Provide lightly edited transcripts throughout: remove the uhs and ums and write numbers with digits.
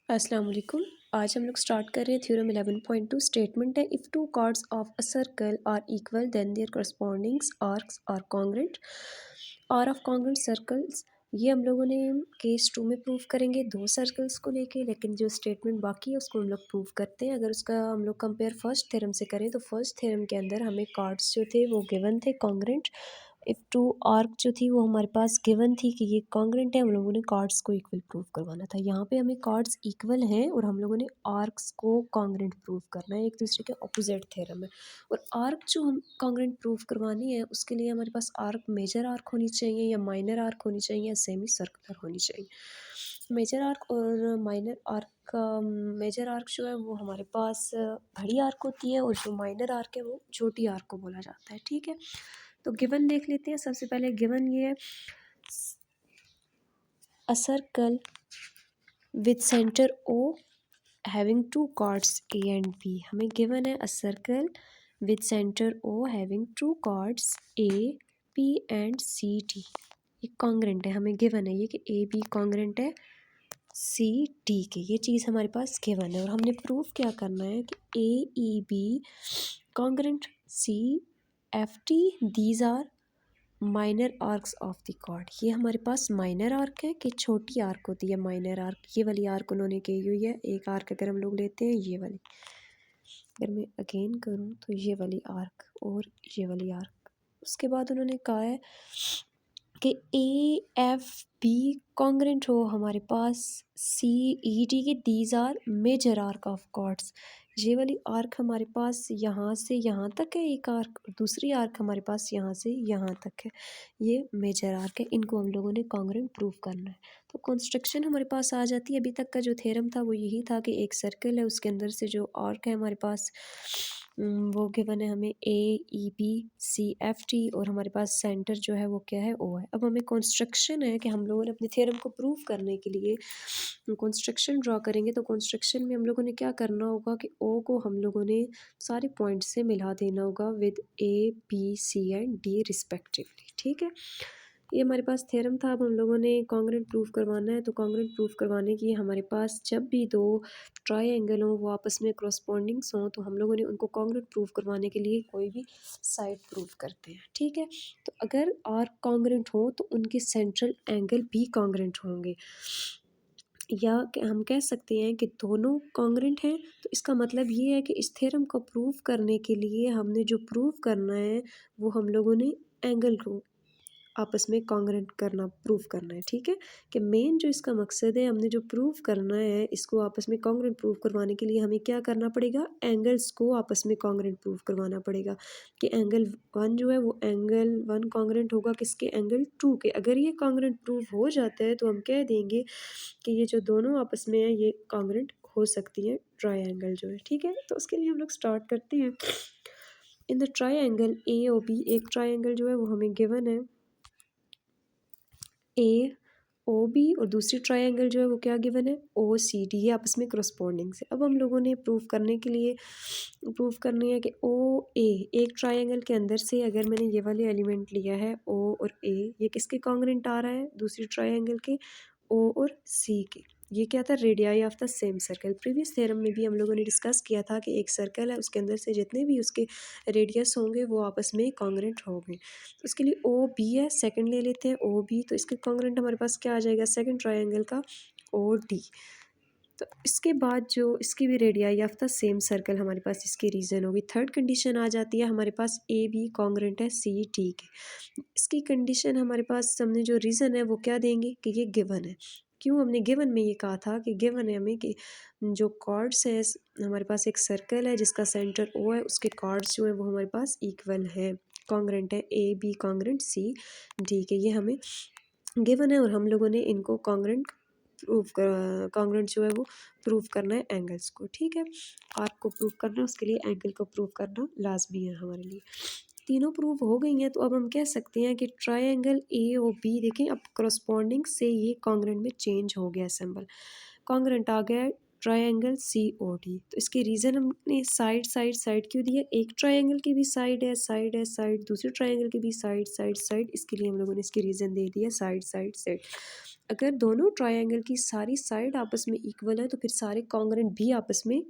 अस्सलाम वालेकुम। आज हम लोग स्टार्ट कर रहे हैं थ्योरम 11.2। स्टेटमेंट है if two chords of a circle are equal then their correspondings arcs are congruent. Are of congruent circles, ये हम लोगों ने केस 2 में प्रूव करेंगे दो सर्कल्स को लेके, लेकिन जो स्टेटमेंट बाकी है उसको हम लोग प्रूव करते हैं। अगर उसका हम लोग कंपेयर फर्स्ट थ्योरम से करें तो फर्स्ट थ्योरम के अंदर हमें कॉर्ड्स जो थे वो गिवन थे कॉन्ग्रुएंट। इफ़ टू आर्क जो थी वो हमारे पास गिवन थी कि ये कॉन्ग्रुएंट है, हम लोगों ने कॉर्ड्स को इक्वल प्रूव करवाना था। यहाँ पे हमें कॉर्ड्स इक्वल हैं और हम लोगों ने आर्क्स को कॉन्ग्रुएंट प्रूव करना है, एक दूसरे के ऑपोजिट थ्योरम है। और आर्क जो हम कॉन्ग्रुएंट प्रूव करवानी है उसके लिए हमारे पास आर्क मेजर आर्क होनी चाहिए या माइनर आर्क होनी चाहिए या सेमी सर्कुलर होनी चाहिए। मेजर आर्क और माइनर आर्क का मेजर आर्क जो है वो हमारे पास बड़ी आर्क होती है और जो माइनर आर्क है वो छोटी आर्क को बोला जाता है। ठीक है, तो गिवन देख लेते हैं। सबसे पहले गिवन ये है a circle with centre O having two chords A and B. हमें गिवन है a circle with centre O having two chords A B and C D. ये कॉन्ग्रुएंट है, हमें गिवन है ये कि ए बी कॉन्ग्रुएंट है सी डी के, ये चीज़ हमारे पास गिवन है। और हमने प्रूफ क्या करना है कि A E B congruent C F T these are minor arcs of the chord. ये हमारे पास माइनर आर्क है कि छोटी आर्क होती है माइनर आर्क। ये वाली आर्क उन्होंने कही हुई है। एक आर्क अगर हम लोग लेते हैं ये वाली, अगर मैं अगेन करूँ तो ये वाली आर्क और ये वाली आर्क, उसके बाद उन्होंने कहा है कि ए एफ बी कॉन्ग्रुएंट हो हमारे पास सी ई डी के, these are major arc of chords. ये वाली आर्क हमारे पास यहाँ से यहाँ तक है एक आर्क, और दूसरी आर्क हमारे पास यहाँ से यहाँ तक है, ये मेजर आर्क है। इनको हम लोगों ने कॉन्ग्रुएंट प्रूव करना है। तो कंस्ट्रक्शन हमारे पास आ जाती है। अभी तक का जो थ्योरम था वो यही था कि एक सर्कल है, उसके अंदर से जो आर्क है हमारे पास वो गिवन है हमें A E B C F T, और हमारे पास सेंटर जो है वो क्या है ओ है। अब हमें कंस्ट्रक्शन है कि हम लोगों ने अपने थ्योरम को प्रूव करने के लिए कंस्ट्रक्शन ड्रॉ करेंगे। तो कंस्ट्रक्शन में हम लोगों ने क्या करना होगा कि ओ को हम लोगों ने सारे पॉइंट से मिला देना होगा with A B C and D respectively. ठीक है, ये हमारे पास थ्योरम था। अब हम लोगों ने कॉन्ग्रुएंट प्रूफ करवाना है। तो कॉन्ग्रुएंट प्रूफ करवाने की हमारे पास जब भी दो ट्रायंगल हों वो आपस में करस्पॉन्डिंग्स हों तो हम लोगों ने उनको कॉन्ग्रुएंट प्रूफ करवाने के लिए कोई भी साइड प्रूफ करते हैं। ठीक है, तो अगर आर्क कॉन्ग्रुएंट हो तो उनके सेंट्रल एंगल भी कॉन्ग्रुएंट होंगे, या हम कह सकते हैं कि दोनों कॉन्ग्रुएंट हैं। तो इसका मतलब ये है कि इस थ्योरम को प्रूव करने के लिए हमने जो प्रूव करना है वो हम लोगों ने एंगल को आपस में कॉन्ग्रुएंट करना, प्रूफ करना है। ठीक है, कि मेन जो इसका मकसद है, हमने जो प्रूफ करना है इसको आपस में कॉन्ग्रुएंट प्रूफ करवाने के लिए हमें क्या करना पड़ेगा, एंगल्स को आपस में कॉन्ग्रुएंट प्रूफ करवाना पड़ेगा कि एंगल 1 जो है वो एंगल 1 कॉन्ग्रुएंट होगा किसके, एंगल 2 के। अगर ये कॉन्ग्रुएंट प्रूफ हो जाता है तो हम कह देंगे कि ये जो दोनों आपस में है ये कॉन्ग्रुएंट हो सकती है ट्रायंगल जो है। ठीक है, तो उसके लिए हम लोग स्टार्ट करते हैं। In the triangle A O B, एक ट्रायंगल जो है वो हमें गिवन है ए ओ बी, और दूसरी ट्रायंगल जो है वो क्या गिवन है ओ सी डी, ये आपस में करस्पॉन्डिंग से। अब हम लोगों ने प्रूफ करने के लिए प्रूफ करनी है कि ओ ए, एक ट्रायंगल के अंदर से अगर मैंने ये वाले एलिमेंट लिया है ओ और ए, ये किसके कॉन्ग्रुएंट आ रहा है, दूसरी ट्रायंगल के ओ और सी के। ये क्या था, radii of the same circle. Previous theorem में भी हम लोगों ने डिस्कस किया था कि एक सर्कल है उसके अंदर से जितने भी उसके रेडियस होंगे वो आपस में कॉन्ग्रुएंट होंगे। तो इसके लिए ओ बी है, सेकंड ले लेते हैं ओ बी, तो इसके कॉन्ग्रुएंट हमारे पास क्या आ जाएगा, सेकंड ट्रायंगल का ओ डी। तो इसके बाद जो इसकी भी radii of the same circle हमारे पास इसकी रीज़न होगी। थर्ड कंडीशन आ जाती है हमारे पास ए बी कॉन्ग्रुएंट है सी डी के। इसकी कंडीशन हमारे पास हमने जो रीज़न है वो क्या देंगे कि ये गिवन है। क्यों हमने गिवन में ये कहा था कि गिवन है हमें कि जो कॉर्ड्स है, हमारे पास एक सर्कल है जिसका सेंटर ओ है, उसके कॉर्ड्स जो है वो हमारे पास इक्वल है, कॉन्ग्रुएंट है A B congruent C D के, ये हमें गिवन है। और हम लोगों ने इनको कॉन्ग्रुएंट प्रूफ कॉन्ग्रुएंट जो है वो प्रूफ करना है एंगल्स को। ठीक है, आर्क को प्रूफ करना है उसके लिए एंगल को प्रूफ करना लाजमी है हमारे लिए। तीनों प्रूफ हो गई हैं तो अब हम कह सकते हैं कि ट्रायंगल ए और बी, देखें अब करस्पॉन्डिंग से ये कॉन्ग्रुएंट में चेंज हो गया सिंबल, कॉन्ग्रुएंट आ गया ट्रायंगल COD। तो इसके रीज़न हमने साइड साइड साइड क्यों दिया, एक ट्रायंगल की भी साइड है साइड, दूसरे ट्रायंगल की भी साइड साइड साइड, इसके लिए हम लोगों ने इसके रीज़न दे दिया साइड साइड साइड। अगर दोनों ट्रायंगल की सारी साइड आपस में इक्वल है तो फिर सारे कॉन्ग्रेंट भी आपस में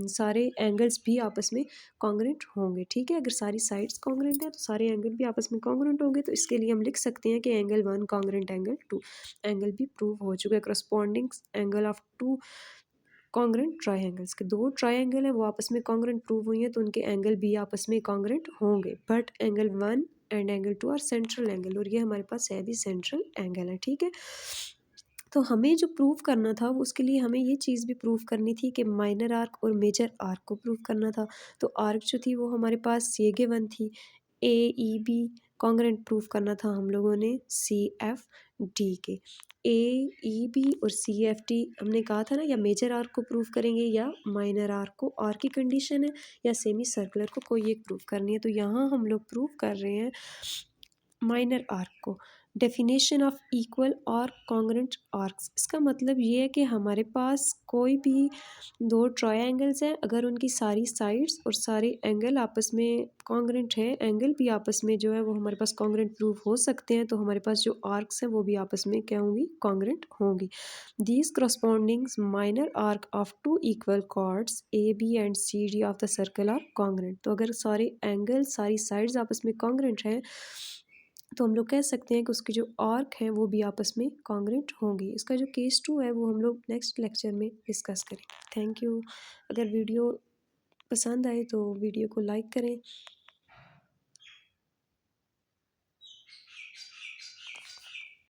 सारे एंगल्स भी आपस में कॉन्ग्रेंट होंगे, ठीक है। अगर सारी साइड्स कॉन्ग्रेंट है तो सारे एंगल भी आपस में कॉन्ग्रेंट होंगे। तो इसके लिए हम लिख सकते हैं कि एंगल 1 कॉन्ग्रेंट एंगल 2, एंगल भी प्रूव हो चुका है। Corresponding angle of 2 congruent triangles के, दो ट्रायंगल है वो आपस में कॉन्ग्रेंट प्रूव हुई है तो उनके एंगल भी आपस में कॉन्ग्रेंट होंगे। But angle 1 and angle 2 are central angle, और ये हमारे पास है भी सेंट्रल एंगल है, ठीक है। तो हमें जो प्रूव करना था वो उसके लिए हमें ये चीज़ भी प्रूव करनी थी कि माइनर आर्क और मेजर आर्क को प्रूव करना था। तो आर्क जो थी वो हमारे पास ये गिवन थी, AEB कॉन्ग्रेंट प्रूव करना था हम लोगों ने CFD के। AEB और CFD हमने कहा था ना, या मेजर आर्क को प्रूव करेंगे या माइनर आर्क को, आर्क की कंडीशन है या सेमी सर्कुलर को, कोई एक प्रूव करनी है। तो यहाँ हम लोग प्रूव कर रहे हैं माइनर आर्क को। डेफिनेशन ऑफ इक्वल और कॉन्ग्रेंट आर्क्स, इसका मतलब ये है कि हमारे पास कोई भी दो ट्रायंगल्स हैं, अगर उनकी सारी साइड्स और सारे एंगल आपस में कॉन्ग्रेंट हैं, एंगल भी आपस में जो है वो हमारे पास कॉन्ग्रेंट प्रूव हो सकते हैं, तो हमारे पास जो आर्क्स हैं वो भी आपस में क्या होंगी, कॉन्ग्रेंट होंगी। These correspondings minor arc of two equal chords AB and CD of the circle are congruent. तो अगर सारे एंगल सारी साइड्स आपस में कॉन्ग्रेंट हैं तो हम लोग कह सकते हैं कि उसके जो आर्क हैं वो भी आपस में कॉन्ग्रेंट होंगे। इसका जो केस 2 है वो हम लोग नेक्स्ट लेक्चर में डिस्कस करेंगे। Thank you. अगर वीडियो पसंद आए तो वीडियो को लाइक करें।